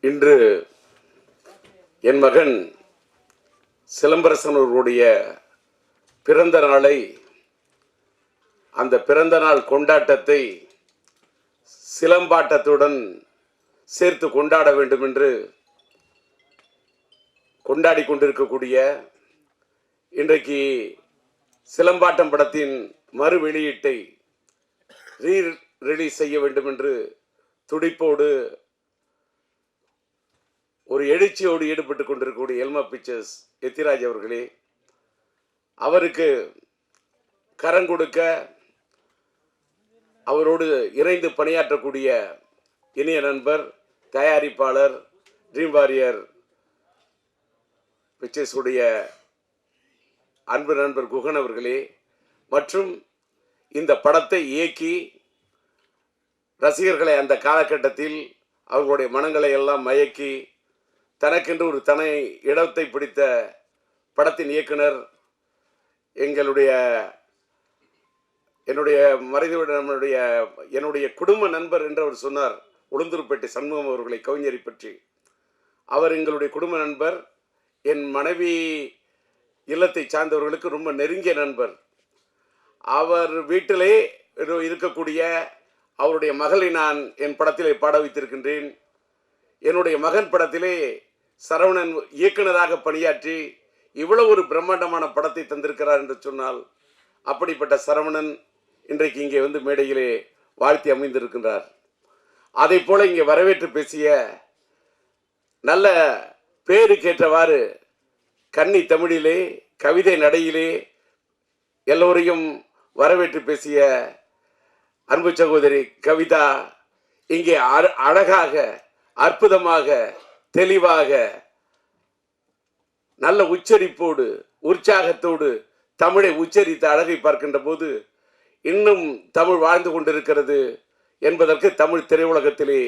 இன்று என் மகன் சிலம்பரசன் அவர்களுடைய பிறந்த நாளை, அந்த பிறந்த நாள் கொண்டாட்டத்தை சிலம்பாட்டத்துடன் சேர்த்து கொண்டாட வேண்டும் என்று கொண்டாடி கொண்டிருக்கக்கூடிய இன்றைக்கு சிலம்பாட்டம் படத்தின் மறு வெளியீட்டை ரிலீஸ் செய்ய வேண்டும் என்று துடிப்போடு ஒரு எழுச்சியோடு ஈடுபட்டு கொண்டிருக்கக்கூடிய எல்மா பிக்சர்ஸ் எத்திராஜ் அவர்களே, அவருக்கு கரம் கொடுக்க அவரோடு இணைந்து பணியாற்றக்கூடிய இனிய நண்பர் தயாரிப்பாளர் ட்ரீம் வாரியர் பிக்சர்ஸ் உடைய அன்பு நண்பர் குகன் அவர்களே, மற்றும் இந்த படத்தை இயக்கி ரசிகர்களை அந்த காலகட்டத்தில் அவர்களுடைய மனங்களை எல்லாம் மயக்கி தனக்கென்று ஒரு தனி இடத்தை பிடித்த படத்தின் இயக்குனர் என்னுடைய என்னுடைய குடும்ப நண்பர் என்று அவர் சொன்னார். உளுந்தூர்பேட்டை சண்முகம் அவர்களை, கவிஞரை பற்றி. அவர் எங்களுடைய குடும்ப நண்பர், என் மனைவி இல்லத்தை சார்ந்தவர்களுக்கு ரொம்ப நெருங்கிய நண்பர். அவர் வீட்டிலே இருக்கக்கூடிய அவருடைய மகளை நான் என் படத்திலே பாட வைத்திருக்கின்றேன். என்னுடைய மகன் படத்திலே சரவணன் இயக்குனராக பணியாற்றி இவ்வளவு ஒரு பிரம்மாண்டமான படத்தை தந்திருக்கிறார் என்று சொன்னால், அப்படிப்பட்ட சரவணன் இன்றைக்கு இங்கே வந்து மேடையிலே வாழ்த்தி அமைந்திருக்கின்றார். அதை போல இங்கே வரவேற்று பேசிய, நல்ல பேருக்கேற்றவாறு கன்னி தமிழிலே கவிதை நடையிலே எல்லோரையும் வரவேற்று பேசிய அன்பு சகோதரி கவிதா இங்கே அழகாக, அற்புதமாக, தெளிவாக, நல்ல உச்சரிப்போடு, உற்சாகத்தோடு தமிழை உச்சரித்த அழகை பார்க்கின்ற போது இன்னும் தமிழ் வாழ்ந்து கொண்டிருக்கிறது என்பதற்கு தமிழ் திரையுலகத்திலே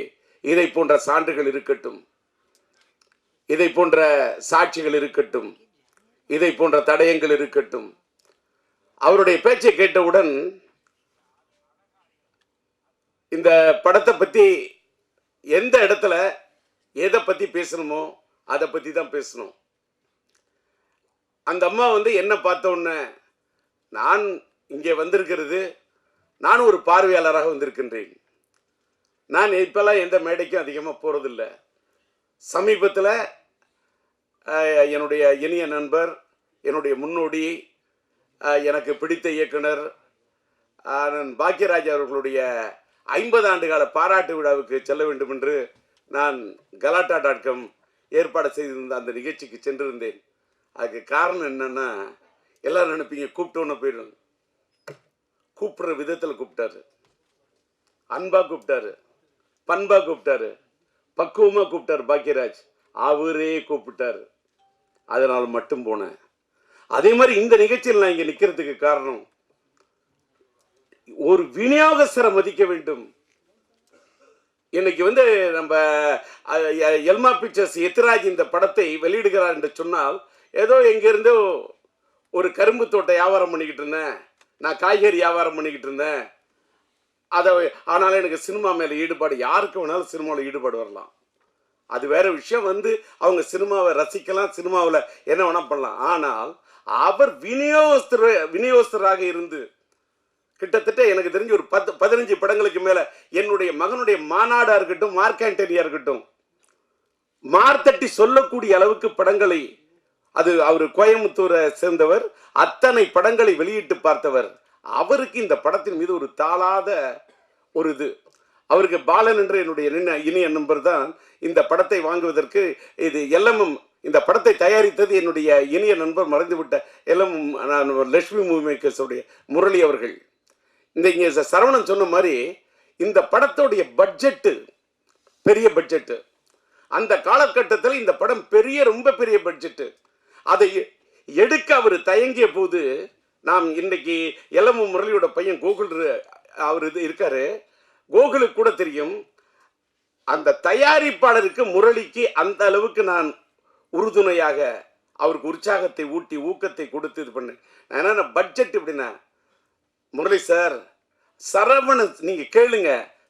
இதை போன்ற சான்றுகள் இருக்கட்டும், இதை போன்ற சாட்சிகள் இருக்கட்டும், இதை போன்ற தடயங்கள் இருக்கட்டும். அவருடைய பேச்சை கேட்டவுடன் இந்த படத்தை பற்றி எந்த இடத்துல எதை பற்றி பேசணுமோ அதை பற்றி தான் பேசணும். அந்த அம்மா வந்து என்ன பார்த்த உடனே, நான் இங்கே வந்திருக்கிறது, நானும் ஒரு பார்வையாளராக வந்திருக்கின்றேன். நான் இப்போல்லாம் எந்த மேடைக்கும் அதிகமாக போகிறதில்லை. சமீபத்தில் என்னுடைய இனிய நண்பர், என்னுடைய முன்னோடி, எனக்கு பிடித்த இயக்குனர் பாக்கியராஜ் அவர்களுடைய 50 ஆண்டு கால பாராட்டு விழாவுக்கு செல்ல வேண்டும் என்று நான் கலாட்டா.com ஏற்பாடு செய்திருந்த அந்த நிகழ்ச்சிக்கு சென்றிருந்தேன். அதுக்கு காரணம் என்னன்னா, எல்லாரும் நினைப்பீங்க கூப்பிட்டோன்னு போயிடும். கூப்பிடுற விதத்தில் கூப்பிட்டாரு, அன்பா கூப்பிட்டாரு, பண்பா கூப்பிட்டாரு, பக்குவமா கூப்பிட்டாரு பாக்கியராஜ். அவரே கூப்பிட்டாரு, அதனால் மட்டும் போனேன். அதே மாதிரி இந்த நிகழ்ச்சியில் நான் இங்கே நிற்கிறதுக்கு காரணம், ஒரு விநியோகஸ்தரை மதிக்க வேண்டும். இன்னைக்கு வந்து நம்ம எல்மா பிக்சர்ஸ் எத்திராஜ் இந்த படத்தை வெளியிடுகிறார் என்று சொன்னால், ஏதோ எங்கிருந்தோ ஒரு கரும்பு தோட்ட வியாபாரம் பண்ணிக்கிட்டு இருந்தேன், நான் காய்கறி வியாபாரம் பண்ணிக்கிட்டு இருந்தேன், ஆனாலும் எனக்கு சினிமா மேலே ஈடுபாடு, யாருக்கு வேணாலும் சினிமாவில் ஈடுபாடு வரலாம், அது வேற விஷயம். வந்து அவங்க சினிமாவை ரசிக்கலாம், சினிமாவில் என்ன வேணா பண்ணலாம். ஆனால் அவர் விநியோகஸ்தராக இருந்து கிட்டத்தட்ட எனக்கு தெரிஞ்சு ஒரு 10-15 படங்களுக்கு மேல, என்னுடைய மகனுடைய மாநாடா இருக்கட்டும், மார்க்காண்டனியா இருக்கட்டும், மார்த்தட்டி சொல்லக்கூடிய அளவுக்கு படங்களை, அது அவர் கோயம்புத்தூரை சேர்ந்தவர், அத்தனை படங்களை வெளியிட்டு பார்த்தவர். அவருக்கு இந்த படத்தின் மீது ஒரு தாளாத ஒரு இது. அவருக்கு பாலன் என்ற என்னுடைய இனிய நண்பர் தான் இந்த படத்தை வாங்குவதற்கு, இது எல்லமும் இந்த படத்தை தயாரித்தது என்னுடைய இனிய நண்பர், மறைந்துவிட்ட எல்லமும் லட்சுமி மூவி மேக்கர்ஸுடைய முரளி அவர்கள். இங்கே சரவணன் சொன்ன மாதிரி இந்த படத்துடைய பட்ஜெட்டு பெரிய பட்ஜெட்டு. அந்த காலகட்டத்தில் இந்த படம் ரொம்ப பெரிய பட்ஜெட்டு. அதை எடுக்க அவர் தயங்கிய போது, நாம் இன்னைக்கு எல்லமும் முரளியோட பையன் கோகுல் அவர் இருக்காரு, கோகுலுக்கு கூட தெரியும், அந்த தயாரிப்பாளருக்கு முரளிக்கு அந்த அளவுக்கு நான் உறுதுணையாக அவருக்கு உற்சாகத்தை ஊட்டி ஊக்கத்தை கொடுத்து இது பண்ணேன். ஏன்னா பட்ஜெட் எப்படின்னா, முரளி சார், சரவணன் நீங்க கேளுங்க,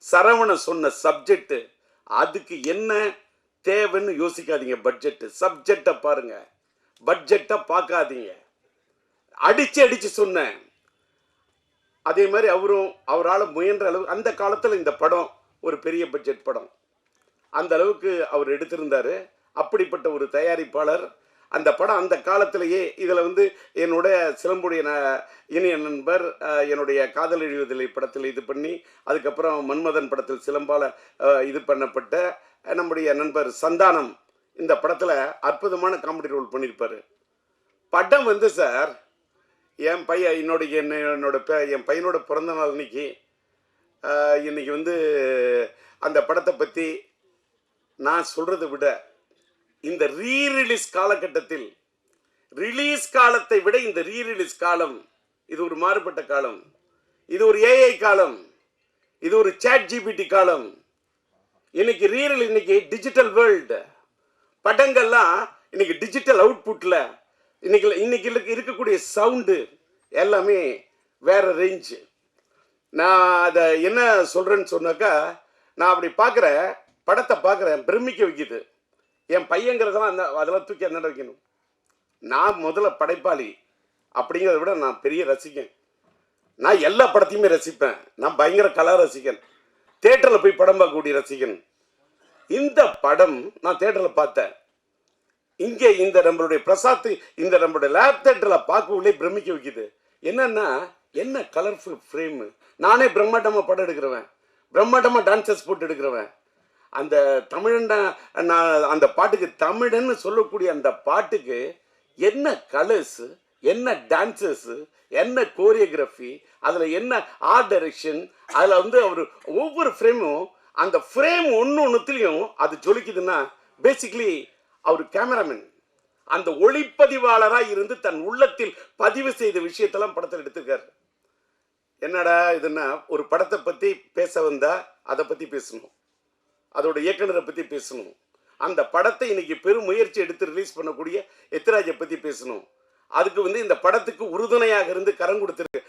சரவணன் சொன்ன சப்ஜெக்ட், அதுக்கு என்ன தேவைன்னு யோசிக்காதீங்க. பட்ஜெட் சப்ஜெக்டை பாருங்க, பட்ஜெட்டை பார்க்காதீங்க. அடிச்சு சொன்னேன். அதே மாதிரி அவரால் முயன்ற அளவு அந்த காலத்தில் இந்த படம் ஒரு பெரிய பட்ஜெட் படம், அந்த அளவுக்கு அவர் எடுத்திருந்தாரு. அப்படிப்பட்ட ஒரு தயாரிப்பாளர். அந்த படம் அந்த காலத்திலேயே இதில் என்னுடைய சிலம்புடைய இனிய நண்பர் என்னுடைய காதல் எழுவதில்லை படத்தில் இது பண்ணி, அதுக்கப்புறம் மன்மதன் படத்தில் சிலம்பால் இது பண்ணப்பட்ட நம்முடைய நண்பர் சந்தானம் இந்த படத்தில் அற்புதமான காமெடி ரோல் பண்ணியிருப்பார். படம் சார், என் பையன் என் பையனோட பிறந்த நாள் இன்னைக்கு அந்த படத்தை பற்றி நான் சொல்கிறத விட இந்த ரீரிலீஸ் காலகட்டத்தில், ரிலீஸ் காலத்தை விட இந்த ரீரிலீஸ் காலம் இது ஒரு மாறுபட்ட காலம். இது ஒரு ஏஐ காலம், இது ஒரு சாட் ஜிபிடி காலம். இன்னைக்கு டிஜிட்டல் வேர்ல்டு. படங்கள்லாம் இன்னைக்கு டிஜிட்டல் அவுட்புட்டில் இன்னைக்கு இருக்கக்கூடிய சவுண்டு எல்லாமே வேற ரேஞ்சு. நான் அதை என்ன சொல்கிறேன்னு சொன்னாக்கா, நான் அப்படி பார்க்குறேன், படத்தை பார்க்குறேன், பிரமிக்க வைக்குது. என் பையங்கிறதெல்லாம் அதெல்லாம் தூக்கி அந்த வைக்கணும். நான் முதல்ல படைப்பாளி அப்படிங்கிறத விட நான் பெரிய ரசிகன். நான் எல்லா படத்தையுமே ரசிப்பேன். நான் பயங்கர கலா ரசிகன், தேட்டரில் போய் படம் பார்க்கக்கூடிய ரசிகன். இந்த படம் நான் தேட்டரில் பார்த்தேன். இங்கே இந்த நம்மளுடைய பிரசாத் இந்த நம்மளுடைய லேப் தேட்டரில் பார்க்கவுள்ளே பிரமிக்க வைக்குது. என்னன்னா, என்ன கலர்ஃபுல் ஃப்ரேமு. நானே பிரம்மாண்டமாக படம் எடுக்கிறவன், பிரம்மாண்டமாக டான்சஸ் போட்டு எடுக்கிறவன். அந்த தமிழன் அந்த பாட்டுக்கு, தமிழன்னு சொல்லக்கூடிய அந்த பாட்டுக்கு என்ன கலர்ஸு, என்ன டான்சஸ்ஸு, என்ன கோரியோகிராஃபி, அதில் என்ன ஆர்ட் டைரக்ஷன், அதில் அவர் ஒவ்வொரு ஃப்ரேமும், அந்த ஃப்ரேம் ஒன்றுத்துலேயும் அது ஜொலிக்குதுன்னா பேசிக்லி அவர் கேமராமேன், அந்த ஒளிப்பதிவாளராக இருந்து தன் உள்ளத்தில் பதிவு செய்த விஷயத்தெல்லாம் படத்தில் எடுத்திருக்காரு. என்னடா இதுன்னா, ஒரு படத்தை பற்றி பேச வந்தால் அதை பற்றி பேசணும், அதோட இயக்குனரை பற்றி பேசணும், அந்த படத்தை இன்னைக்கு பெரும் முயற்சி எடுத்து ரிலீஸ் பண்ணக்கூடிய எத்திராஜை பற்றி பேசணும். அதுக்கு இந்த படத்துக்கு உறுதுணையாக இருந்து கரம் கொடுத்திருக்கு.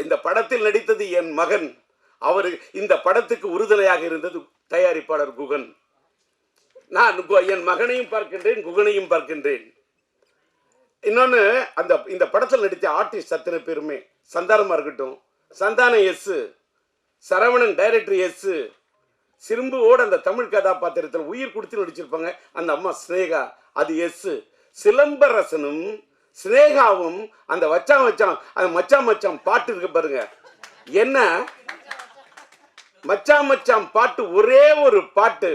இந்த படத்தில் நடித்தது என் மகன், அவர் இந்த படத்துக்கு உறுதுணையாக இருந்தது தயாரிப்பாளர் குகன். நான் என் மகனையும் பார்க்கின்றேன், குகனையும் பார்க்கின்றேன். இன்னொன்று, இந்த படத்தில் நடித்த ஆர்டிஸ்ட் அத்தனை பேருமே, சந்தானமாக இருக்கட்டும், Santhanam as, Saravanan director as, சிறும்புவோட அந்த தமிழ் கதாபாத்திரத்தில் உயிர் கொடுத்து நடிச்சிருப்பாங்க அந்த அம்மா ஸ்னேகா, அது எஸ். சிலம்பரசனும் ஸ்னேகாவும் அந்த அந்த மச்சான் பாட்டு இருக்கு பாருங்க, என்ன மச்சான் பாட்டு, ஒரே ஒரு பாட்டு,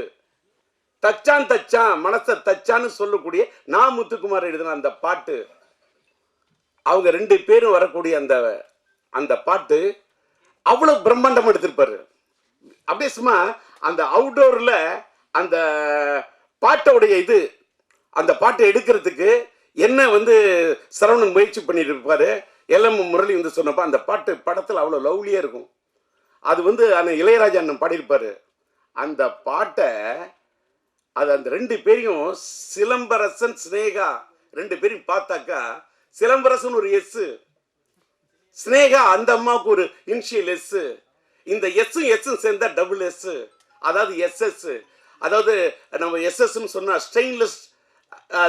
தச்சான் மனச தச்சான்னு சொல்லக்கூடிய நான் முத்துக்குமார் எழுதின அந்த பாட்டு, அவங்க ரெண்டு பேரும் வரக்கூடிய அந்த பாட்டு அவ்வளவு பிரம்மாண்டம் எடுத்திருப்பாரு. அப்படியே சும்மா அந்த அவுட்டோர்ல அந்த பாட்டோடைய அந்த பாட்டை எடுக்கிறதுக்கு என்ன சரவணன் முயற்சி பண்ணிட்டு இருப்பாரு. எல்எம் முரளி சொன்னப்ப அந்த பாட்டு படத்தில் அவ்வளோ லவ்லியா இருக்கும். அது அந்த இளையராஜா அண்ணன் பாடியிருப்பாரு. அந்த பாட்டை அந்த ரெண்டு பேரையும், சிலம்பரசன் ஸ்னேகா ரெண்டு பேரையும் பார்த்தாக்கா, சிலம்பரசன் ஒரு எஸ், ஸ்னேகா அந்த அம்மாவுக்கு ஒரு இனிஷியல் எஸ், இந்த எஸ் சேர்ந்தா டபுள் எஸ், அதாவது எஸ்எஸ். அதாவது நம்ம எஸ்எஸ்ன்னு சொன்னா ஸ்டெயின்லெஸ்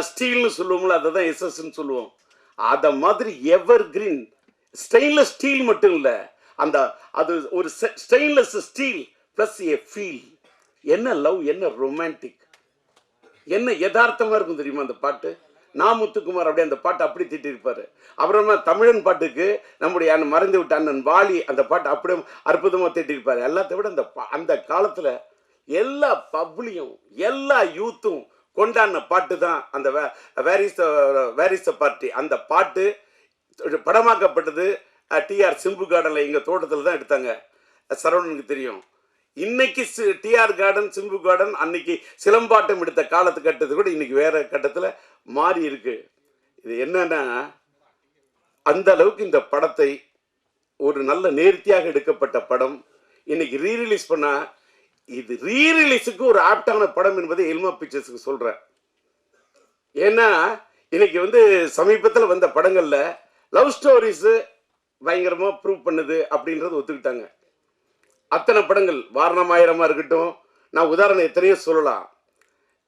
ஸ்டீல்னு சொல்லுவோம்ல, அதை தான் எஸ்எஸ்ன்னு சொல்லுவோம். அதை மாதிரி எவர் கிரீன் ஸ்டெயின்லெஸ் ஸ்டீல் மட்டும் இல்லை, அது ஒரு stainless steel plus A feel. என்ன லவ், என்ன ரொமான்டிக், என்ன யதார்த்தமா இருக்கும் தெரியுமா அந்த பாட்டு. நான் முத்துக்குமார் அப்படியே அந்த பாட்டு அப்படி திட்டிருப்பாரு. அப்புறமா தமிழன் பாட்டுக்கு நம்முடைய மறைந்து விட்ட அண்ணன் வாலி அந்த பாட்டு அப்படியே அற்புதமாக திட்டிருப்பாரு. எல்லாத்த விட அந்த காலத்தில் எல்லா பப்ளியும் எல்லா யூத்தும் கொண்டாடின பாட்டு தான் அந்த வேர் இஸ் த பார்ட்டி. அந்த பாட்டு படமாக்கப்பட்டது டிஆர் சிம்பு கார்டனில், எங்கள் தோட்டத்தில் தான் எடுத்தாங்க. சரவணனுக்கு தெரியும். இன்னைக்கு டிஆர் கார்டன், சிம்பு கார்டன், அன்னைக்கு சிலம்பாட்டம் எடுத்த காலத்து கட்டத்தை கூட இன்னைக்கு வேற கட்டத்தில் மாறி இருக்கு. இது என்னன்னா, அந்த அளவுக்கு இந்த படத்தை ஒரு நல்ல நேர்த்தியாக எடுக்கப்பட்ட படம் இன்னைக்கு ரீரிலீஸ் பண்ணா, இது ரீரிலீஸுக்கு ஒரு ஆப்டான படம் என்பதை எல்மா பிக்சர்ஸுக்கு சொல்றேன். ஏன்னா இன்னைக்கு சமீபத்தில் வந்த படங்கள்ல லவ் ஸ்டோரிஸ் பயங்கரமா ப்ரூவ் பண்ணுது அப்படின்றது ஒத்துக்கிட்டாங்க. அத்தனை படங்கள், வாரணமாயிரமா இருக்கட்டும், நான் உதாரணம் எத்தனையோ சொல்லலாம்.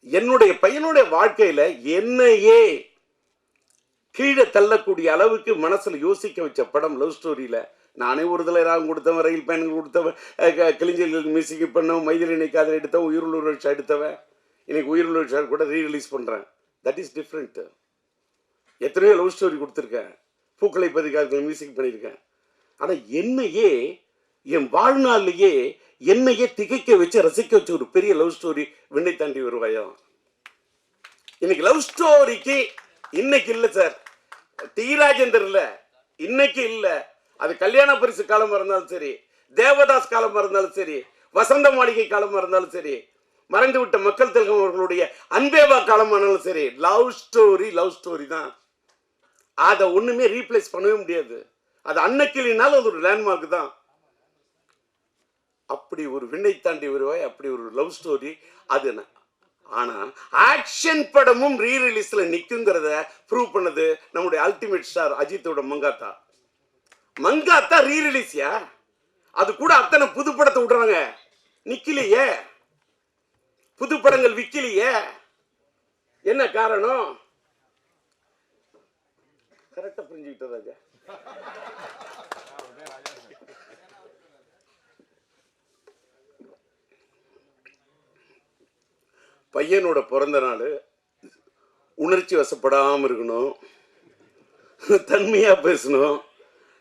என்னுடைய பையனுடைய வாழ்க்கையில என்னையே கீழே தள்ளக்கூடிய அளவுக்கு மனசுல யோசிக்க வச்ச படம் லவ் ஸ்டோரியில. நானே ஒரு தலை ராகம் கொடுத்தவன், ரயில் பயணங்கள் கொடுத்தவன், கிளிஞ்சல் மியூசிக் பண்ணவன், மைதிலினை காதல் எடுத்தவன், உயிருள்ள ஷா எடுத்தவன். இன்னைக்கு உயிருள்ள ஷா கூட ரீரிலீஸ் பண்றேன். That is different. எத்தனையோ லவ் ஸ்டோரி கொடுத்துருக்கேன், பூக்களை பதிக்காத மியூசிக் பண்ணியிருக்கேன். ஆனா என்னையே என் வாழ்நாளிலேயே என்னையே திகைக்க வச்சு ரசிக்க வச்ச ஒரு பெரிய லவ் ஸ்டோரி விண்ணை தாண்டி வருவாயம். இன்னைக்கு லவ் ஸ்டோரிக்கு இன்னைக்கு இல்லை சார், டி ராஜேந்தர் இல்லை, இன்னைக்கு இல்லை. அது கல்யாண பரிசு காலமா இருந்தாலும் சரி, தேவதாஸ் காலமா இருந்தாலும் சரி, வசந்த மாளிகை காலமா இருந்தாலும் சரி, மறைந்து விட்ட மக்கள் திலகம் அவர்களுடைய அன்பேவா காலமானாலும் சரி, லவ் ஸ்டோரி தான். அதை ஒண்ணுமே ரீப்ளேஸ் பண்ணவே முடியாது. அது அன்னைக்கினாலும் அது ஒரு லேண்ட்மார்க் தான். அப்படி ஒரு விண்ணை தாண்டி வருவாய், அப்படி ஒரு லவ் ஸ்டோரி அது. ஆனா ஆக்ஷன் படமும் ரீ ரிலீஸ்ல நிக்குங்கிறத ப்ரூவ் பண்ணது நம்முடைய அல்டிமேட் ஸ்டார் அஜித்தோட மங்காத்தா ரீ ரிலீஸ்யா. அது கூட அத்தனை புது படத்தை விடுறாங்க, நிக்கலையே, புது படங்கள் விக்கலையே. என்ன காரணம்? கரெக்டா புரிஞ்சுக்கிட்டது ராஜா. பையனோட பிறந்த நாள் உணர்ச்சி வசப்படாமல் இருக்கணும், தன்மையாக பேசணும்,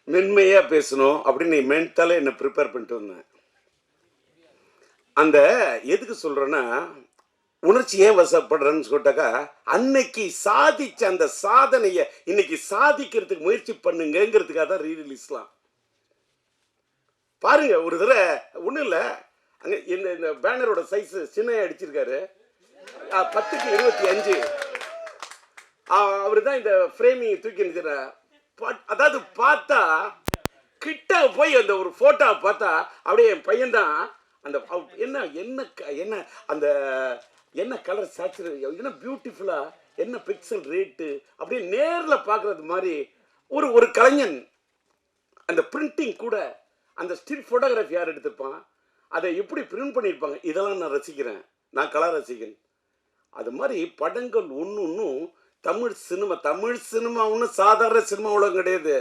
மென்மையாக பேசணும் அப்படின்னு மென்டாலே என்னை ப்ரிப்பேர் பண்ணிட்டு வந்தேன். அந்த எதுக்கு சொல்கிறேன்னா, உணர்ச்சி ஏன் வசப்படுறேன்னு சொல்லிட்டாக்கா, அன்னைக்கு சாதிச்ச அந்த சாதனையை இன்னைக்கு சாதிக்கிறதுக்கு முயற்சி பண்ணுங்கிறதுக்காக தான் ரீ ரிலீஸ்லாம். பாருங்க, ஒரு தடவை ஒன்றும் இல்லை, அங்கே இந்த பேனரோட சைஸ் சின்ன அடிச்சிருக்காரு, 10:25. அவரு தான் இந்த ஃப்ரேமிங் தூக்கி நிற்கிறார். அதாவது பார்த்தா கிட்ட போய் அந்த ஒரு போட்டோ பார்த்தா அப்படியே என் பையன் தான். அந்த என்ன என்ன என்ன அந்த என்ன கலர் சேச்சுரேஷன், என்ன பியூட்டிஃபுல்லா, என்ன பிக்சல் ரேட்டு, அப்படியே நேரில் பார்க்கறது மாதிரி ஒரு கலைஞன். அந்த பிரிண்டிங் கூட, அந்த ஸ்டில் ஃபோட்டோகிராஃபி யார் எடுத்திருப்பான், அதை எப்படி பிரிண்ட் பண்ணியிருப்பாங்க, இதெல்லாம் நான் ரசிக்கிறேன். நான் கலா ரசிகன். அது மாதிரி படங்கள் ஒன்றும் தமிழ் சினிமா ஒன்றும் சாதாரண சினிமா உலகம் கிடையாது.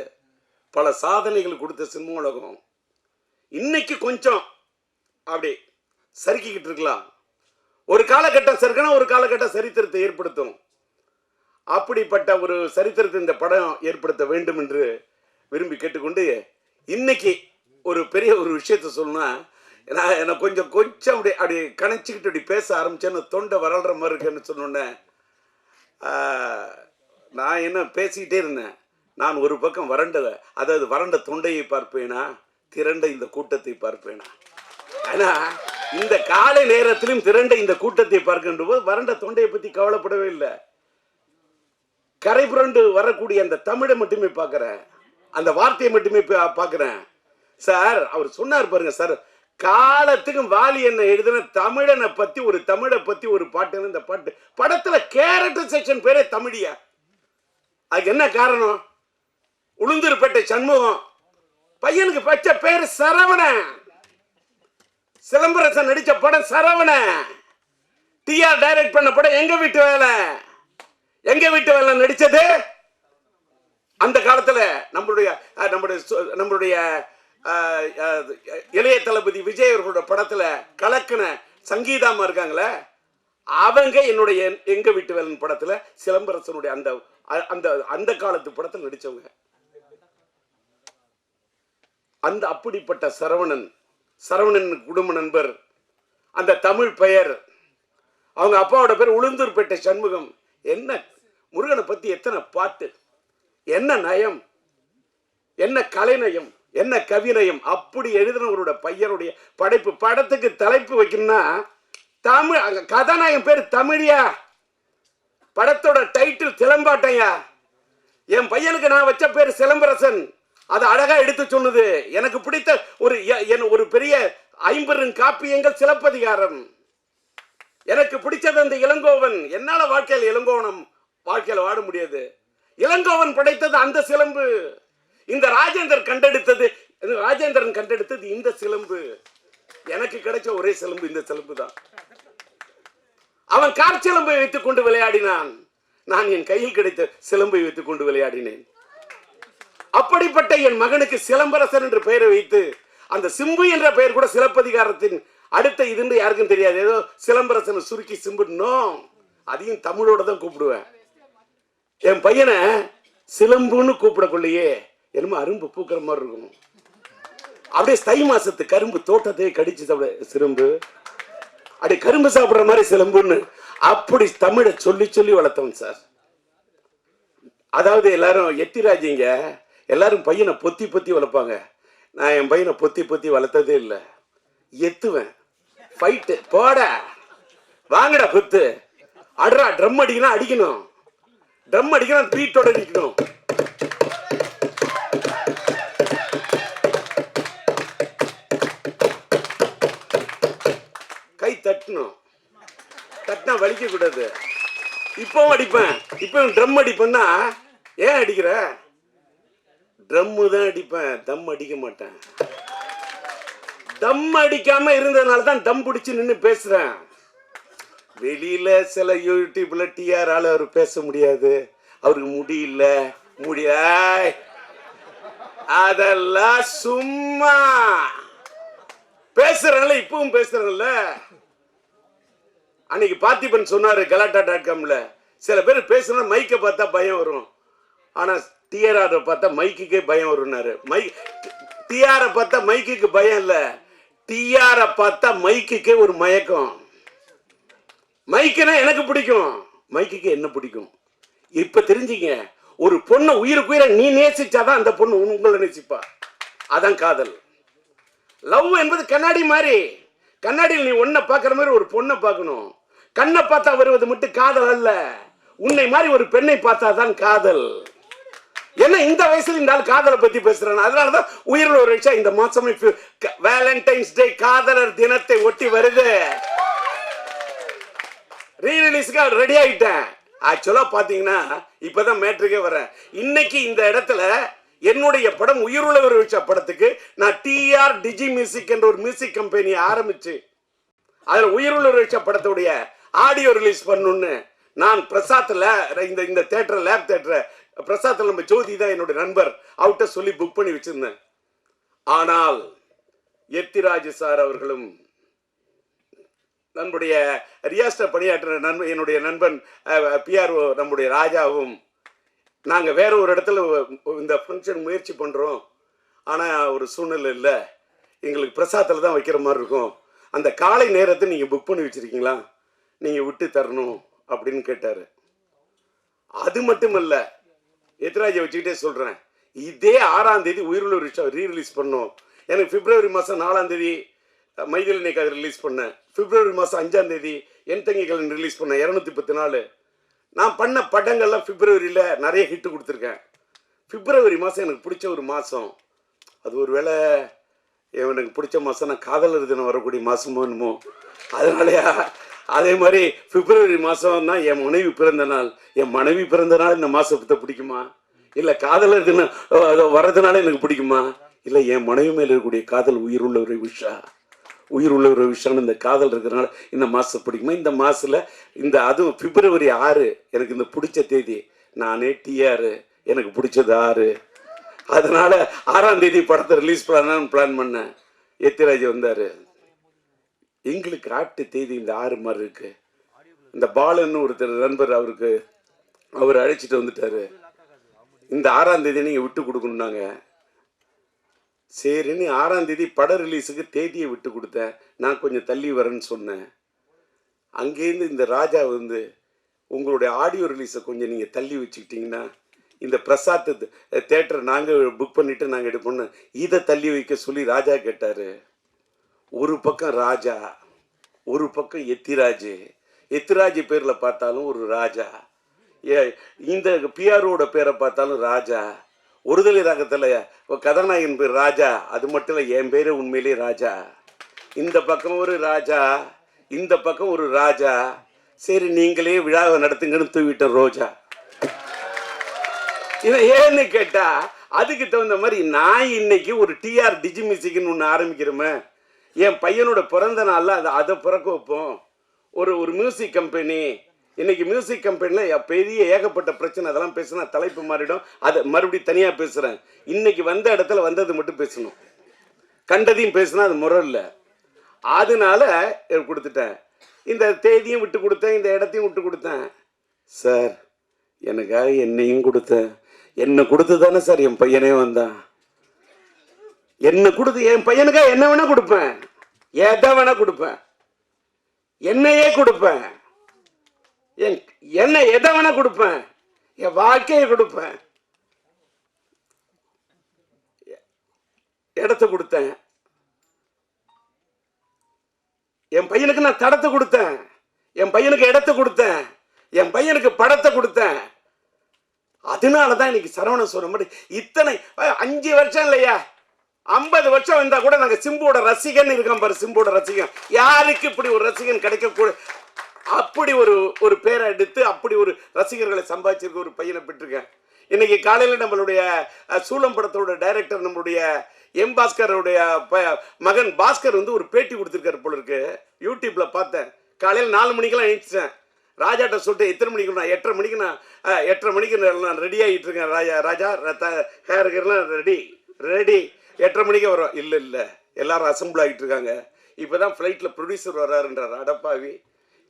பல சாதனைகள் கொடுத்த சினிமா உலகம். இன்னைக்கு கொஞ்சம் அப்படி சறுக்கிக்கிட்டு இருக்கலாம். ஒரு காலகட்டம் சறுக்கினா ஒரு காலகட்டம் சரித்திரத்தை ஏற்படுத்தும். அப்படிப்பட்ட ஒரு சரித்திரத்தை இந்த படம் ஏற்படுத்த வேண்டும் என்று விரும்பி கேட்டுக்கொண்டு, இன்னைக்கு ஒரு பெரிய ஒரு விஷயத்த சொல்லணும்னா, எனக்கு கொஞ்சம் அப்படி கணச்சிக்கிட்டு அப்படி பேச ஆரம்பிச்சேன்னு தொண்டை வரல்ற மாதிரி இருக்குன்னு சொன்னோன்னே, நான் என்ன பேசிக்கிட்டே இருந்தேன். நான் ஒரு பக்கம் வறண்ட தொண்டையை பார்ப்பேனா, திரண்ட இந்த கூட்டத்தை பார்ப்பேனா. ஆனா இந்த காலை நேரத்திலும் திரண்ட இந்த கூட்டத்தை பார்க்கின்ற போது வறண்ட தொண்டையை பத்தி கவலைப்படவே இல்லை. கரை புரண்டு வரக்கூடிய அந்த தமிழை மட்டுமே பார்க்கிறேன், அந்த வார்த்தையை மட்டுமே பார்க்கிறேன். சார் அவர் சொன்னார் பாருங்க சார், காலத்துக்கும் வாலி என்ன எழுதின தமிழனை பத்தி ஒரு தமிழை பத்தி ஒரு பாட்டு. இந்த பாட்டு படத்துல கேரக்டர் செக்ஷன் பேரே தமிழியா. அதுக்கு என்ன காரணம்? உளுந்தூர்பேட்டை சண்முகம் பையனுக்கு பச்சை பேர் சரவணன். சிலம்பரசன் நடிச்ச படம் சரவணன். டிஆர் டைரக்ட் பண்ண படம் எங்க வீட்டு வேலை நடிச்சது. அந்த காலத்துல நம்மளுடைய இளைய தளபதி விஜய் அவர்களோட படத்துல கலக்கின சங்கீதாமா இருக்காங்களே, அவங்க என்னுடைய எங்க வீட்டு வேலன் படத்துல சிலம்பரசனுடைய அந்த காலத்து படத்தில் நடிச்சவங்க. அந்த அப்படிப்பட்ட சரவணன் குடும்ப நண்பர், அந்த தமிழ் பெயர், அவங்க அப்பாவோட பேர் உளுந்தூர்பேட்டை சண்முகம். என்ன முருகனை பத்தி எத்தனை பாட்டு, என்ன நயம், என்ன கலைநயம், என்ன கவிநயம். அப்படி எழுதினவரோட பையனுடைய படைப்பு. படத்துக்கு தலைப்பு வைக்கணும்னா தமிழ், கதாநாயகன் பேர் தமிழியா, படத்தோட டைட்டில் சிலம்பாட்டையா. என் பையனுக்கு நான் வச்ச பேர் சிலம்பரசன். அது அழகா எடுத்து சொன்னது. எனக்கு பிடித்த ஒரு பெரிய 50 காப்பியங்கள் சிலப்பதிகாரம். எனக்கு பிடிச்சது அந்த இளங்கோவன். என்னால வாழ்க்கையில வாட முடியாது. இளங்கோவன் படைத்தது அந்த சிலம்பு. இந்த ராஜேந்திரன் கண்டெடுத்தது இந்த சிலம்பு. எனக்கு கிடைச்ச ஒரே சிலம்பு இந்த சிலம்பு தான். அவன் காற்சிலம்பை வைத்துக் கொண்டு விளையாடினான், நான் என் கையில் கிடைத்த சிலம்பை வைத்துக் கொண்டு விளையாடினேன். அப்படிப்பட்ட என் மகனுக்கு சிலம்பரசன் என்று பெயரை வைத்து, அந்த சிம்பு என்ற பெயர் கூட சிலப்பதிகாரத்தின் அடுத்த இதுன்னு யாருக்கும் தெரியாது. ஏதோ சிலம்பரசன் சுருக்கி சிம்புனோ, அதையும் தமிழோட தான் கூப்பிடுவேன். என் பையனை சிலம்புன்னு கூப்பிடக்குள்ளேயே என்னமோ அரும்பு பூக்கிற மாதிரி இருக்கும். அப்படியே தை மாசத்து கரும்பு தோட்டத்தையே கடிச்சு சாப்பிட சிலம்பு, அப்படியே கரும்பு சாப்பிடுற மாதிரி சிலம்புன்னு அப்படி தமிழை சொல்லி சொல்லி வளர்த்தவன் சார். அதாவது எல்லாரும் எத்திராஜிங்க எல்லாரும் பையனை பொத்தி பொத்தி வளர்ப்பாங்க. நான் என் பையனை பொத்தி பொத்தி வளர்த்ததே இல்லை. எத்துவேன், ஃபைட்டு போட வாங்கடா குத்து, அட்ரா ட்ரம் அடிக்கணும், அடிக்கணும் ட்ரம் அடிக்கணும், பீட்டோட அடிக்கணும். கை தட்டணும், தட்டினா வலிக்க கூடாது. இப்பவும் அடிப்பேன், இப்பவும் ட்ரம் அடிப்பேன்னா ஏன் அடிக்கிற? ட்ரம்மு தான் அடிப்பேன், தம் அடிக்க மாட்டேன். தம் அடிக்காம இருந்ததுனால தான் தம் பிடிச்சு நின்று பேசுறேன். வெளியில சில யூடியூப்ல டிஆரால அவர் பேச முடியாது, அவருக்கு முடியல அதெல்லாம் சும்மா பேசுறேன்ல, இப்பவும் பேசுறேன்ல. அன்னைக்கு பார்த்திபன் சொன்னாரு கலாட்டா.comல, சில பேர் பேசுனா மைக்கை பார்த்தா பயம் வரும், ஆனா டிஆர் பார்த்தா மைக்குக்கே பயம் வரும்னாரு. டிஆரை பார்த்தா மைக்குக்கு பயம் இல்ல, டிஆரை பார்த்தா மைக்குக்கே ஒரு மயக்கம். மைக்குனா எனக்கு பிடிக்கும், மைக்குக்கு என்ன பிடிக்கும்? இப்ப தெரிஞ்சுங்க, ஒரு பொண்ணை உயிருக்கு உயிரை நீ நேசிச்சாதான் அந்த பொண்ணு உங்களை நேசிப்பா. அதான் காதல். லவ் என்பது கண்ணாடி மாதிரி, கண்ணாடியில் நீ ஒன்ன பார்க்குற மாதிரி ஒரு பொண்ணை பார்க்கணும். கண்ணை பார்த்தா வருவது மட்டும் காதல் அல்ல, உன்னை மாதிரி ஒரு பெண்ணை பார்த்தா தான் காதல். என்ன இந்த வயசுல இந்த ஆள் காதலை பத்தி பேசுறேன். அதனாலதான் உயிரில் ஒரு விஷயம் இந்த மாசம் வேலண்டைன்ஸ் டே காதலர் தினத்தை ஒட்டி வருது. ரீரிலீஸ்க்கு ரெடி ஆயிட்டேன். ஆக்சுவலா பாத்தீங்கன்னா இப்பதான் மேட்ருக்கே வரேன். இன்னைக்கு இந்த இடத்துல என்னுடைய படம் உயிருள்ள ஒரு விஷயம் படத்துக்கு நான் டிஆர் டிஜி மியூசிக் என்ற ஒரு மியூசிக் கம்பெனியை ஆரம்பிச்சு அதுல உயிருள்ள ஒரு விஷயம் படத்துடைய ஆடியோ ரிலீஸ் பண்ணணும்னு நான் பிரசாத்ல இந்த தியேட்டர் லேப் தியேட்டர் பிரசாத்ல நம்ம ஜோதி தான் என்னுடைய நண்பர், அவர்கிட்ட சொல்லி புக் பண்ணி வச்சிருந்தேன். ஆனால் எத்திராஜ் சார் அவர்களும் நம்முடைய ரியாஸ்டர் பணியாற்ற என்னுடைய நண்பன் பிஆர்ஓ நம்முடைய ராஜாவும் நாங்கள் வேற ஒரு இடத்துல இந்த ஃபங்க்ஷன் முயற்சி பண்ணுறோம், ஆனால் ஒரு சூழ்நிலை இல்லை, எங்களுக்கு பிரசாத்தில் தான் வைக்கிற மாதிரி இருக்கும், அந்த காலை நேரத்தை நீங்கள் புக் பண்ணி வச்சுருக்கீங்களா, நீங்கள் விட்டு தரணும் அப்படின்னு கேட்டார். அது மட்டும் இல்லை, எத்திராஜை வச்சுக்கிட்டே சொல்கிறேன், இதே 6ஆம் தேதி உயிருள்ள விஷயம் ரீரிலீஸ் பண்ணோம். எனக்கு பிப்ரவரி மாதம் 4ஆம் தேதி மைதிலி காது ரிலீஸ் பண்ணேன், பிப்ரவரி மாதம் 5ஆம் தேதி என் தங்கிகள் ரிலீஸ் பண்ணேன். 214 நான் பண்ண படங்கள்லாம் பிப்ரவரியில் நிறைய ஹிட்டு கொடுத்துருக்கேன். பிப்ரவரி மாதம் எனக்கு பிடிச்ச ஒரு மாதம். அது ஒரு வேளை எனக்கு பிடிச்ச மாதம் நான் காதலர் தினம் வரக்கூடிய மாதமோ என்னமோ, அதனாலயா அதே மாதிரி பிப்ரவரி மாதம் தான் என் மனைவி பிறந்த நாள். என் மனைவி பிறந்த நாள் இந்த மாதத்தை பிடிக்குமா, இல்லை காதலர் தினம் வர்றதுனால எனக்கு பிடிக்குமா, இல்லை என் மனைவி மேலே இருக்கக்கூடிய காதல் உயிருள்ள ஒரு விஷயம், உயிருள்ள ஒரு விஷயம், இந்த காதல் இருக்கிறனால இந்த மாதம் பிடிக்குமா. இந்த மாதத்தில் இந்த அதுவும் பிப்ரவரி 6 எனக்கு இந்த பிடிச்ச தேதி. நானே டிஆர், எனக்கு பிடிச்சது 6, அதனால 6ஆம் தேதி படத்தை ரிலீஸ் பண்ணலான்னு பிளான் பண்ணேன். எத்திராஜ் வந்தார். எங்களுக்கு ஆட்டு தேதி இந்த 6 மாதிரி இருக்கு. இந்த பாலன்னு ஒருத்தர் நண்பர், அவர் அழைச்சிட்டு வந்துட்டாரு. இந்த 6ஆம் தேதி நீங்கள் விட்டு கொடுக்கணுன்னாங்க. சரின்னு 6ஆம் தேதி படம் ரிலீஸுக்கு தேதியை விட்டு கொடுத்தேன். நான் கொஞ்சம் தள்ளி வரேன்னு சொன்னேன். அங்கேருந்து இந்த ராஜா வந்து உங்களுடைய ஆடியோ ரிலீஸை கொஞ்சம் நீங்கள் தள்ளி வச்சுக்கிட்டிங்கன்னா இந்த பிரசாத் தேட்டரை நாங்கள் புக் பண்ணிவிட்டு நாங்கள் எடுப்போம்னு இதை தள்ளி வைக்க சொல்லி ராஜா கேட்டார். ஒரு பக்கம் ராஜா, ஒரு பக்கம் எத்திராஜ். எத்திராஜ் பேரில் பார்த்தாலும் ஒரு ராஜா, இந்த பிஆரோட பேரை பார்த்தாலும் ராஜா. ஒருதலை ராகத்தில் கதாநாயகன் பேர் ராஜா, அது மட்டும் இல்லை என் பேரே உண்மையிலே ராஜா. இந்த பக்கம் ஒரு ராஜா, இந்த பக்கம் ஒரு ராஜா. சரி நீங்களே விழாவை நடத்துங்கன்னு தூவிட்ட ரோஜா. இதை ஏன்னு கேட்டா அதுக்கு தகுந்த மாதிரி நான் இன்னைக்கு ஒரு டிஆர் டிஜி மியூசிக்னு ஒன்று ஆரம்பிக்கிறோமே. என் பையனோட பிறந்த நாளில் அதை பிறக்க வைப்போம். ஒரு ஒரு மியூசிக் கம்பெனி, இன்னைக்கு மியூசிக் கம்பெனியில் பெரிய ஏகப்பட்ட பிரச்சனை. அதெல்லாம் பேசினா தலைப்பு மாறிடும். அதை மறுபடியும் தனியாக பேசுகிறேன். இன்னைக்கு வந்த இடத்துல வந்தது மட்டும் பேசணும். கண்டதையும் பேசினா அது முறை இல்லை. அதனால கொடுத்துட்டேன். இந்த தேதியும் விட்டு கொடுத்தேன், இந்த இடத்தையும் விட்டு கொடுத்தேன். சார் எனக்காக என்னையும் கொடுத்தேன். என்னை கொடுத்து தானே சார் என் பையனே வந்தான். என்னை கொடுத்து என் பையனுக்காக என்ன வேணா கொடுப்பேன், எதை வேணா கொடுப்பேன், என்னையே கொடுப்பேன், என்ன எதை வேணா கொடுப்பேன், என் வாழ்க்கையை கொடுப்பேன். இடத்த கொடுத்தேன். என் பையனுக்கு நான் தடத்தை கொடுத்தேன், என் பையனுக்கு இடத்த கொடுத்தேன், என் பையனுக்கு படத்தை கொடுத்தேன். அதனாலதான் இன்னைக்கு சரவணன் சொல்ற மாதிரி இத்தனை 5 வருஷம் இல்லையா, 50 வருஷம் வந்தா கூட நாங்க சிம்புவோட ரசிகன் இருக்கோம் பாரு. சிம்புவோட ரசிகன் யாருக்கு இப்படி ஒரு ரசிகன் கிடைக்க அப்படி ஒரு பேரை எடுத்து அப்படி ஒரு ரசிகர்களை சம்பாதிச்சிருக்க ஒரு பையனை பெற்றிருக்கேன். இன்னைக்கு காலையில் நம்மளுடைய சூலம் படத்தோட டைரக்டர் நம்மளுடைய எம் பாஸ்கருடைய மகன் பாஸ்கர் ஒரு பேட்டி கொடுத்துருக்காரு போல இருக்கு. யூடியூப்ல பார்த்தேன். காலையில் 4 மணிக்கெல்லாம் எழுந்திரிச்சேன். ராஜாட்ட சொல்லிட்டு எத்தனை மணிக்கு, நான் 8:30 மணிக்கு, நான் 8:30 மணிக்கு நான் ரெடி ஆகிட்டு இருக்கேன். ராஜா ஹேர்லாம் ரெடி 8:30 மணிக்கு வரும். இல்லை எல்லாரும் அசம்பிள் ஆகிட்டு இருக்காங்க. இப்போதான் ஃப்ளைட்டில் ப்ரொடியூசர் வர்றாருன்றார். அடப்பாவி,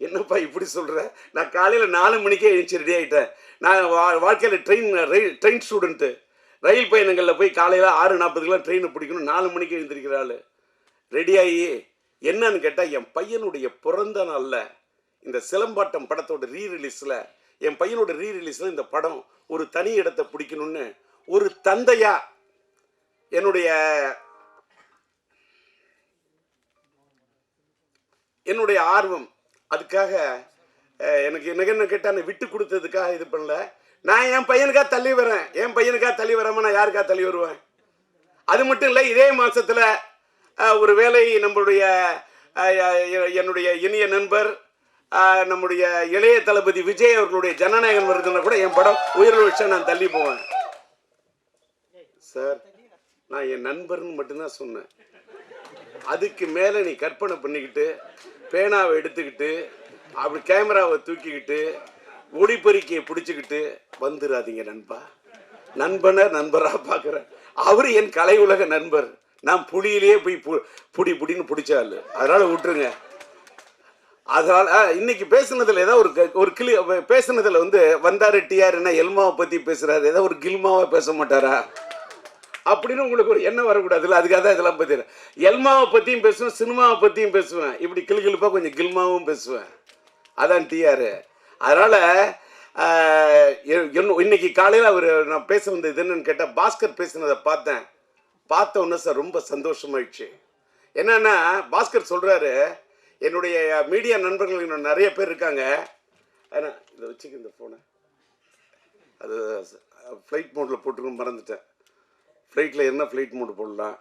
என்னப்பா இப்படி சொல்கிற? நான் காலையில் 4 மணிக்கே எழுந்துச்சு ரெடி ஆகிட்டேன். நான் வாழ்க்கையில் ட்ரெயின் ஸ்டூடெண்ட்டு. ரயில் பயணங்களில் போய் காலையில் 6:40க்கெலாம் ட்ரெயினை பிடிக்கணும். 4 மணிக்கு எழுந்திருக்கிறாள். ரெடியாகி என்னன்னு கேட்டால், என் பையனுடைய பிறந்த நாளில் இந்த சிலம்பாட்டம் படத்தோட ரீரிலீஸில், என் பையனோட ரீரிலீஸில் இந்த படம் ஒரு தனி இடத்தை பிடிக்கணும்னு ஒரு தந்தையா என்னுடைய ஆர்வம். அதுக்காக எனக்கு என்ன கேட்டால் விட்டு கொடுத்ததுக்காக இது பண்ணல. நான் என் பையனுக்காக தள்ளி வரேன். என் பையனுக்காக தள்ளி வராமல் நான் யாருக்காக தள்ளி வருவேன்? அது மட்டும் இல்லை, இதே மாதத்தில் ஒரு வேளை நம்மளுடைய என்னுடைய இனிய நண்பர் நம்முடைய இளைய தளபதி விஜய் அவர்களுடைய ஜனநாயகன் வருதுன்னா கூட என் படம் உயிரிழ வச்சா நான் தள்ளி போவேன். சார், நான் என் நண்பர்னு மட்டும்தான் சொன்னேன். அதுக்கு மேலே நீ கற்பனை பண்ணிக்கிட்டு பேனாவை எடுத்துக்கிட்டு அப்படி கேமராவை தூக்கிக்கிட்டு ஒளிப்பெருக்கியை பிடிச்சிக்கிட்டு வந்துடாதீங்க நண்பா. நண்பராக பார்க்குறேன். அவர் என் கலை உலக நண்பர். நான் புலியிலேயே போய் புடின்னு பிடிச்சாள். அதனால் விட்டுருங்க. அதனால் இன்னைக்கு பேசுனதில் ஏதாவது ஒரு கிளி பேசுனதில் வந்தார் டிஆர் என்ன எல்மாவை பற்றி பேசுகிறாரு, ஏதாவது ஒரு கில்மாவை பேச மாட்டாரா அப்படின்னு உங்களுக்கு ஒரு எண்ணம் வரக்கூடாதுல்ல. அதுக்காக தான் இதெல்லாம் பற்றி எல்மாவை பற்றியும் பேசுவேன், சினிமாவை பற்றியும் பேசுவேன், இப்படி கிளிப்பாக கொஞ்சம் கில்மாவும் பேசுவேன். அதான் டிஆர். அதனால் இன்னைக்கு காலையில் நான் பேச வந்தது என்னன்னு கேட்டால், பாஸ்கர் பேசுனதை பார்த்த உடனே சார் ரொம்ப சந்தோஷமாயிடுச்சு. என்னன்னா, பாஸ்கர் சொல்கிறாரு, என்னுடைய மீடியா நண்பர்கள் இன்னும் நிறைய பேர் இருக்காங்க. ஏன்னா இதை வச்சுக்க, இந்த ஃபோனை அது ஃப்ளைட் மோடில் போட்டுருன்னு மறந்துட்டேன். ஃப்ளைட்டில் என்ன ஃப்ளைட் மோடு போடலாம்.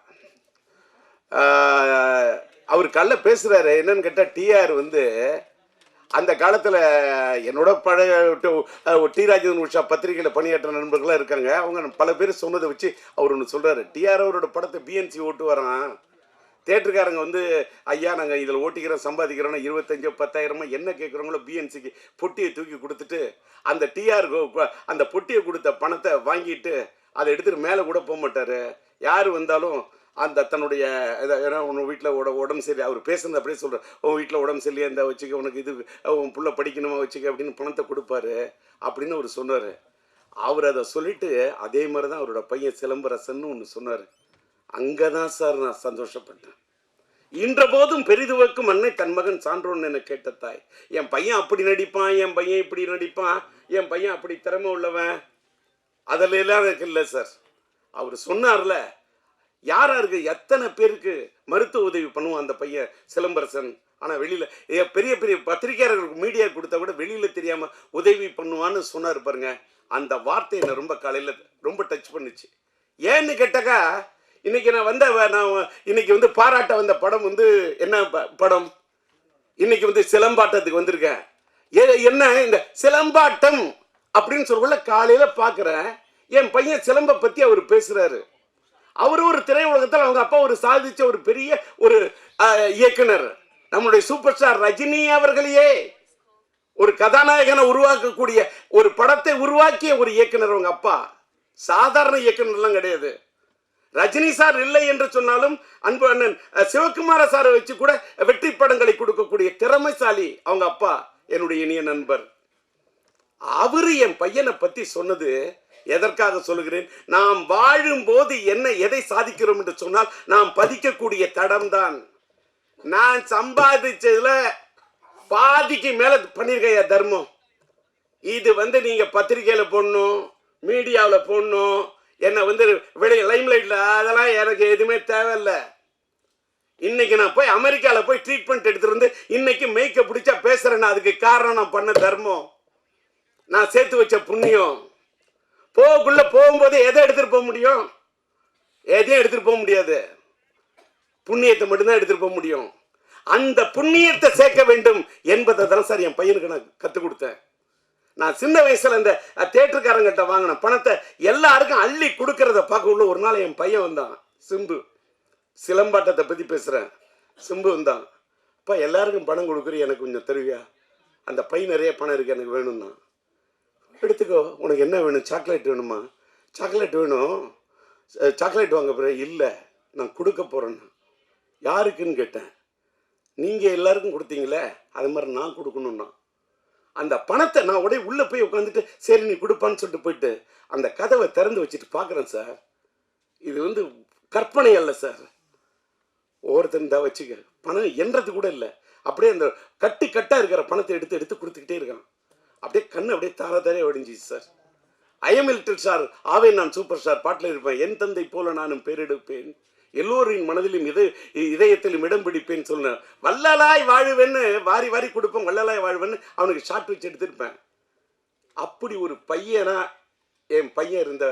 அவர் கல்ல பேசுகிறாரு. என்னன்னு கேட்டால், டிஆர் அந்த காலத்தில் என்னோட பழைய டி ராஜேந்திரன் உஷா பத்திரிகையில் பணியாற்ற நண்பர்களாக இருக்காங்க. அவங்க பல பேர் சொன்னதை வச்சு அவர் ஒன்று சொல்கிறாரு. டிஆர் அவரோட படத்தை பிஎன்சி ஓட்டு வரான். தேட்டருக்காரங்க ஐயா நாங்கள் இதில் ஓட்டிக்கிறோம் சம்பாதிக்கிறோன்னா 25,000 10,000 என்ன கேட்குறவங்களோ பிஎன்சிக்கு பொட்டியை தூக்கி கொடுத்துட்டு அந்த டிஆர் அந்த பொட்டியை கொடுத்த பணத்தை வாங்கிட்டு அதை எடுத்துகிட்டு மேலே கூட போக மாட்டார். யார் வந்தாலும் அந்த தன்னுடைய ஏன்னா உன் வீட்டில் உடம்பு சரி, அவர் பேசுனது அப்படியே சொல்கிறார், உன் வீட்டில் உடம்பு சரியா இருந்தால் வச்சுக்க, உனக்கு இது உன் புள்ள படிக்கணுமா வச்சுக்க அப்படின்னு பணத்தை கொடுப்பாரு அப்படின்னு அவர் சொன்னார். அவர் அதை சொல்லிவிட்டு அதே மாதிரி தான் அவரோட பையன் சிலம்பரசன்னு ஒன்று சொன்னார். அங்கே தான் சார் நான் சந்தோஷப்பட்டேன். இன்ற போதும் பெரிதுவக்கும் அன்னை தன் மகன் சான்றோன்னு என கேட்ட தாய். என் பையன் அப்படி நடிப்பான், என் பையன் இப்படி நடிப்பான், என் பையன் அப்படி திறமை உள்ளவன், அதில் எல்லாம் எனக்கு இல்லை சார். அவர் சொன்னார்ல, யாராருக்கு எத்தனை பேருக்கு மருத்துவ உதவி பண்ணுவான் அந்த பையன் சிலம்பரசன். ஆனால் வெளியில் பெரிய பெரிய பத்திரிகையாளர்களுக்கு மீடியா கொடுத்தா கூட வெளியில் தெரியாமல் உதவி பண்ணுவான்னு சொன்னார் பாருங்க. அந்த வார்த்தை என்னை ரொம்ப காலையில் ரொம்ப டச் பண்ணுச்சு. ஏன்னு கேட்டாக்கா, இன்னைக்கு நான் இன்னைக்கு பாராட்ட வந்த படம் என்ன படம், இன்னைக்கு சிலம்பாட்டத்துக்கு வந்திருக்கேன். என்ன இந்த சிலம்பாட்டம் அப்படின்னு சொல்லக்குள்ள காலையில் பார்க்குறேன், என் பையன் சிலம்பை பற்றி அவர் பேசுகிறாரு. அவர் ஒரு திரையுலகத்தில் அவங்க அப்பா ஒரு சாதிச்ச ஒரு பெரிய ஒரு இயக்குனர். நம்முடைய சூப்பர் ஸ்டார் ரஜினி அவர்களையே ஒரு கதாநாயகனை உருவாக்கக்கூடிய ஒரு படத்தை உருவாக்கிய ஒரு இயக்குனர் அவங்க அப்பா. சாதாரண இயக்குனர்லாம் கிடையாது. ரஜினி சார் இல்லை என்று சொன்னாலும் அன்பு அண்ணன் சிவகுமார சாரை வச்சு கூட வெற்றி படங்களை கொடுக்கக்கூடிய திறமைசாலி அவங்க அப்பா, என்னுடைய இனிய நண்பர். அவரு என் பையனை பத்தி சொன்னது எதற்காக சொல்லுகிறேன்? நாம் வாழும் போது என்ன எதை சாதிக்கிறோம் என்று சொன்னால் நாம் பதிக்கக்கூடிய தடம் தான். நான் சம்பாதிச்சதுல பாதிக்கு மேல பண்ணிருக்கையா தர்மம். இது நீங்க பத்திரிகையில போடணும், மீடியாவில் போடணும், என்ன வெளியே லைம்லைட்ல, அதெல்லாம் எனக்கு எதுவுமே தேவையில்லை. இன்னைக்கு நான் போய் அமெரிக்காவில் போய் ட்ரீட்மெண்ட் எடுத்துட்டு வந்து இன்னைக்கு மேய்க்க பிடிச்சா பேசுறேன்னா அதுக்கு காரணம் நான் பண்ண தர்மம், நான் சேர்த்து வச்ச புண்ணியம். போகும்போது எதை எடுத்துட்டு போக முடியும்? எதையும் எடுத்துட்டு போக முடியாது. புண்ணியத்தை மட்டும்தான் எடுத்துட்டு போக முடியும். அந்த புண்ணியத்தை சேர்க்க வேண்டும் என்பதை தான் சார் என் பையனுக்கு நான் கற்றுக் கொடுத்தேன். நான் சின்ன வயசுல இந்த தேட்டருக்காரங்கிட்ட வாங்கின பணத்தை எல்லாருக்கும் அள்ளி கொடுக்கறத பார்க்க உள்ள ஒரு நாள் என் பையன் வந்தான். சிம்பு, சிலம்பாட்டத்தை பத்தி பேசுறேன். சிம்பு வந்தான். அப்பா எல்லாருக்கும் பணம் கொடுக்குற, எனக்கு கொஞ்சம் தருவியா? அந்த பையன் நிறைய பணம் இருக்கு, எனக்கு வேணும்னா. எடுத்துக்கோ, உனக்கு என்ன வேணும்? சாக்லேட் வேணுமா? சாக்லேட் வேணும். சாக்லேட் வாங்க போற? இல்லை, நான் கொடுக்க போறேன்னா. யாருக்குன்னு கேட்டேன். நீங்க எல்லாருக்கும் கொடுத்தீங்களே, அது மாதிரி நான் கொடுக்கணும்னா. அந்த பணத்தை நான் உடனே உள்ள போய் உட்காந்துட்டு சரி நீ கொடுப்பான்னு சொல்லிட்டு போயிட்டு அந்த கதவை திறந்து வச்சுட்டு பார்க்குறேன் சார். இது கற்பனை அல்ல சார். ஒவ்வொருத்தன் தான் வச்சுக்க, பணம் என்றது கூட இல்லை. அப்படியே அந்த கட்டா இருக்கிற பணத்தை எடுத்து எடுத்து கொடுத்துக்கிட்டே இருக்கான். அப்படியே கண்ணு அப்படியே தாரே ஒடிஞ்சிச்சு சார். ஐஎம் லிட்டில் ஸ்டார், ஆவே நான் சூப்பர் ஸ்டார் பாட்டில் இருப்பேன். என் தந்தை போல நானும் பேரெடுப்பேன், எல்லோரின் மனதிலும் இதயத்திலும் இடம் பிடிப்பேன்னு சொன்னேன். வள்ளலாய் வாழுவேன்னு வாரி வாரி கொடுப்பேன், வள்ளலாய் வாழ்வேன்னு அவனுக்கு ஷார்ட் வச்சு எடுத்திருப்பேன். அப்படி ஒரு பையனா என் பையன்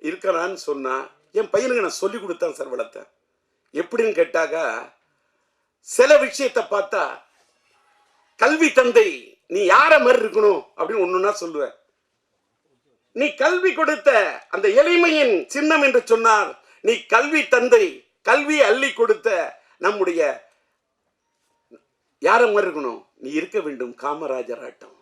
இருக்கிறான்னு சொன்னா என் பையனுக்கு நான் சொல்லி கொடுத்தேன் சார், வளர்த்தேன். எப்படின்னு கேட்டாக்கா, சில விஷயத்தை பார்த்தா கல்வி தந்தை நீ யார மாதிரி இருக்கணும் அப்படின்னு ஒண்ணுன்னா சொல்லுவேன். நீ கல்வி கொடுத்த அந்த எளிமையின் சின்னம் என்று சொன்னார். நீ கல்வி தந்தை, கல்வி அள்ளி கொடுத்த நம்முடைய யார மாதிரி இருக்கணும்? நீ இருக்க வேண்டும் காமராஜர் ஆட்டம்.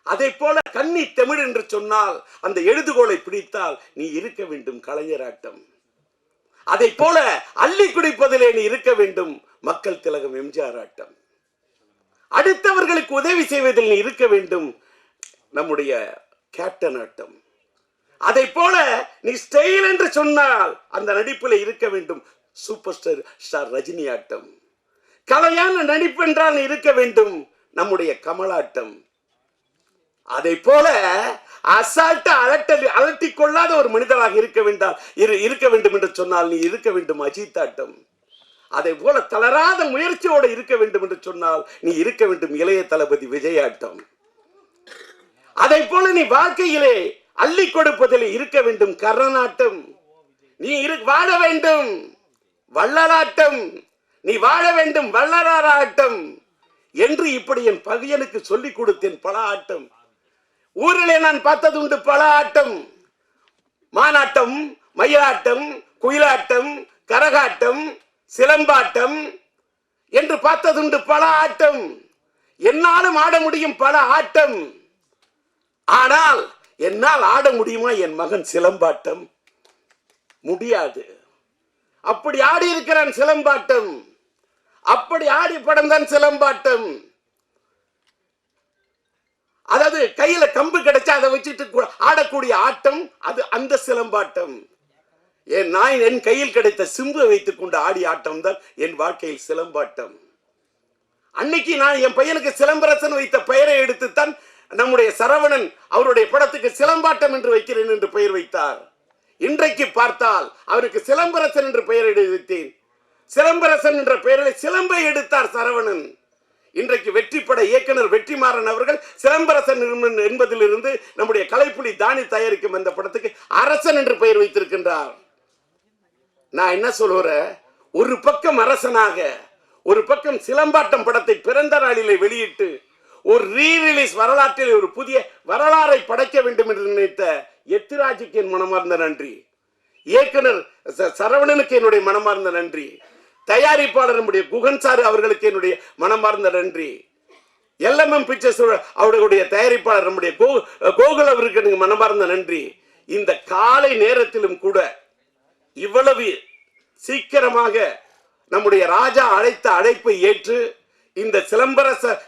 அதை போல கன்னி தமிழ் என்று சொன்னால் அந்த எழுதுகோலை பிடித்தால் நீ இருக்க வேண்டும் கலைஞராட்டம். அதை போல அள்ளி குடிப்பதிலே நீ இருக்க வேண்டும் மக்கள் திலகம் எம்ஜிஆர் ஆட்டம். அடுத்தவர்களுக்கு உதவி செய்வதில் நீ இருக்க வேண்டும் நம்முடைய கேப்டன் ஆட்டம். அதை போல நீ ஸ்டைல் என்று சொன்னால் அந்த நடிப்பில் இருக்க வேண்டும் சூப்பர் ஸ்டார் ரஜினி ஆட்டம். கலையான நடிப்பு என்றால் நீ இருக்க வேண்டும் நம்முடைய கமலாட்டம். அதை போல அசால்ட்டா அலட்டி கொள்ளாத ஒரு மனிதராக இருக்க வேண்டும் என்று சொன்னால் நீ இருக்க வேண்டும் அஜித் ஆட்டம். அதை போல தளராத முயற்சியோடு இருக்க வேண்டும் என்று சொன்னால் நீ இருக்க வேண்டும் இளைய தளபதி விஜய் ஆட்டம். அதை போல நீ வாழ்க்கையிலே அள்ளி கொடுப்பதில் இருக்க வேண்டும் கர்ணனாட்டம். நீ வாழ வேண்டும் வள்ளலாட்டம், நீ வாழ வேண்டும் வள்ளலாராட்டம் என்று இப்படி என் பகையனுக்கு சொல்லிக் கொடுத்தேன். பல ஆட்டம் ஊரிலே நான் பார்த்தது உண்டு. பல ஆட்டம், மானாட்டம், மயிலாட்டம், குயிலாட்டம், கரகாட்டம், சிலம்பாட்டம் என்று பார்த்ததுண்டு. பல ஆட்டம் என்னாலும் ஆட முடியும், பல ஆட்டம். ஆனால் என்னால் ஆட முடியுமா என் மகன் சிலம்பாட்டம்? முடியாது. அப்படி ஆடி இருக்கிறான் சிலம்பாட்டம். அப்படி ஆடி படம் தான் சிலம்பாட்டம். அதாவது கையில கம்பு கிடைச்சா அதை வச்சுட்டு ஆடக்கூடிய ஆட்டம் அது அந்த சிலம்பாட்டம். என் கையில் கிடைத்த சிம்பை வைத்துக் கொண்டு ஆடி ஆட்டம் தான் என் வாழ்க்கையில் சிலம்பாட்டம். அன்னைக்கு நான் என் பையனுக்கு சிலம்பரசன் வைத்த பெயரை எடுத்துத்தான் நம்முடைய சரவணன் அவருடைய படத்துக்கு சிலம்பாட்டம் என்று வைக்கிறேன் என்று பெயர் வைத்தார். இன்றைக்கு பார்த்தால் அவருக்கு சிலம்பரசன் என்று பெயர் எடுத்தேன். சிலம்பரசன் என்ற பெயரில் சிலம்பை எடுத்தார் சரவணன். இன்றைக்கு வெற்றிப்பட இயக்குனர் வெற்றிமாறன் அவர்கள் சிலம்பரசன் என்பதிலிருந்து நம்முடைய கலைப்புலி தானி தயாரிக்கும் அந்த படத்துக்கு அரசன் என்று பெயர் வைத்திருக்கின்றார். நான் என்ன சொல்றேன், ஒரு பக்கம் அரசனாக, ஒரு பக்கம் சிலம்பாட்டம் படத்தை பிறந்த நாளிலே வெளியிட்டு ஒரு ரீரிலீஸ் வரலாற்றில் ஒரு புதிய வரலாறை படைக்க வேண்டும் என்று நினைத்த எத்திராஜுக்கு என் மனமார்ந்த நன்றி. இயக்குனர் சரவணனுக்கு என்னுடைய மனமார்ந்த நன்றி. தயாரிப்பாளர் நம்முடைய குகன் சார் அவர்களுக்கு என்னுடைய மனமார்ந்த நன்றி. LMM பிக்சர்ஸ் அவர்களுடைய தயாரிப்பாளர் நம்முடைய கோகுல் அவருக்கு எனக்கு மனமார்ந்த நன்றி. இந்த காலை நேரத்திலும் கூட இவ்வளவு சீக்கிரமாக நம்முடைய ராஜா அழைத்த அழைப்பை ஏற்று இந்த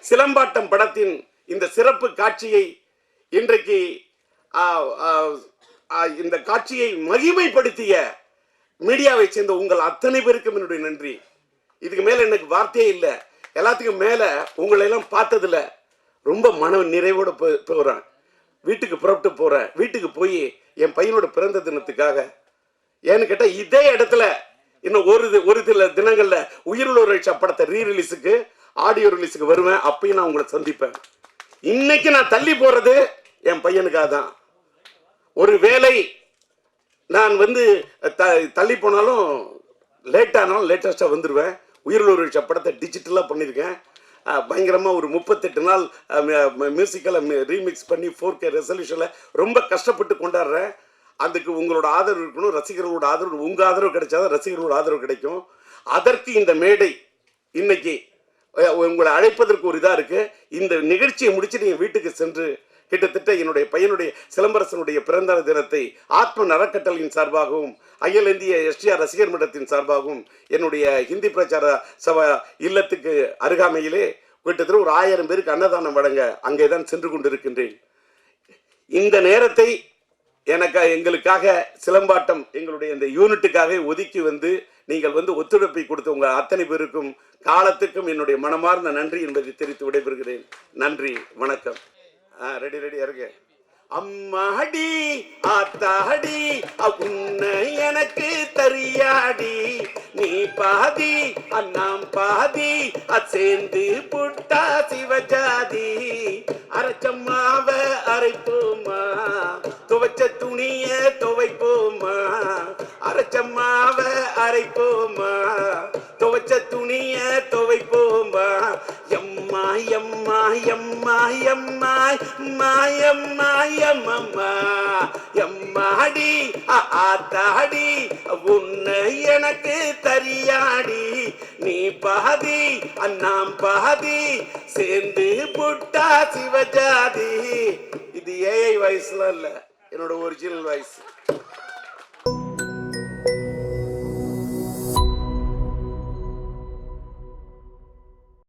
சிலம்பாட்டம் படத்தின் இந்த சிறப்பு காட்சியை இன்றைக்கு இந்த காட்சியை மகிமைப்படுத்திய மீடியாவை சேர்ந்த உங்கள் அத்தனை பேருக்கும் என்னுடைய நன்றி. இதுக்கு மேல எனக்கு வார்த்தையே இல்லை. எல்லாத்துக்கும் மேல உங்களை எல்லாம் பார்த்ததுல ரொம்ப மன நிறைவோட போறேன். வீட்டுக்கு புறப்பட்டு போறேன். வீட்டுக்கு போய் என் பையனோட பிறந்த தினத்துக்காக ஏன்னு கேட்டா இதே இடத்துல இன்னும் ஒரு சில தினங்கள்ல உயிருள்ள படத்தை ரீரிலீஸுக்கு ஆடியோ ரிலீஸுக்கு வருவேன். அப்பயும் நான் உங்களை சந்திப்பேன். இன்னைக்கு நான் தள்ளி போறது என் பையனுக்காக தான். ஒரு வேளை நான் தள்ளி போனாலும் லேட்டானாலும் லேட்டஸ்டாக வந்துடுவேன். உயிருள்ள படத்தை டிஜிட்டலாக பண்ணியிருக்கேன். பயங்கரமாக ஒரு 38 நாள் மியூசிக்கலை ரீமிக்ஸ் பண்ணி 4K ரெசல்யூஷனில் ரொம்ப கஷ்டப்பட்டு கொண்டாடுறேன். அதுக்கு உங்களோட ஆதரவு இருக்கணும். ரசிகர்களோட ஆதரவு, உங்கள் ஆதரவு கிடைச்சாதான் ரசிகர்களோட ஆதரவு கிடைக்கும். அதற்கு இந்த மேடை இன்னைக்கு உங்களை அழைப்பதற்கு ஒரு இதாக இருக்குது. இந்த நிகழ்ச்சியை முடிச்சு நீங்கள் வீட்டுக்கு சென்று கிட்டத்தட்ட என்னுடைய பையனுடைய சிலம்பரசனுடைய பிறந்த தினத்தை ஆத்ம அறக்கட்டளையின் சார்பாகவும் அகில இந்திய STR ரசிகர் மன்றத்தின் சார்பாகவும் என்னுடைய ஹிந்தி பிரச்சார சபா இல்லத்துக்கு அருகாமையிலே கிட்டத்தட்ட ஒரு 1000 பேருக்கு அன்னதானம் வழங்க அங்கே தான் சென்று கொண்டிருக்கின்றேன். இந்த நேரத்தை எங்களுக்காக சிலம்பாட்டம் எங்களுடைய இந்த யூனிட்டுக்காக ஒதுக்கி நீங்கள் ஒத்துழைப்பை கொடுத்த உங்கள் அத்தனை பேருக்கும் காலத்துக்கும் என்னுடைய மனமார்ந்த நன்றி என்பதை தெரிவித்து விடைபெறுகிறேன். நன்றி, வணக்கம். ரெடியா இருக்கு. அம்மாடி ஆத்தாடி உன்னை எனக்கு தெரியாடி, நீ பாதி அண்ணாம் பாதி சேர்ந்து புட்டா சிவஜாதி. அரைச்சம்மாவ அரைப்போமா, துவைச்ச துணிய துவைப்போமா. அரைச்சம்மாவ அரைப்போமா, துவைச்ச துணிய துவைப்போமா. எம்மா எம்மா எம்மா எம்மா மாயம்மா எம்மம்மா எம்மாடி ஆத்தாடி உன்னை எனக்கு தெரியாடி, நீ பாதி அண்ணாம் பாதி சேர்ந்து புட்டா சிவஜாதி. இது AI வாய்ஸ்லாம் இல்லை, என்னோட ஒரிஜினல் வாய்ஸ்.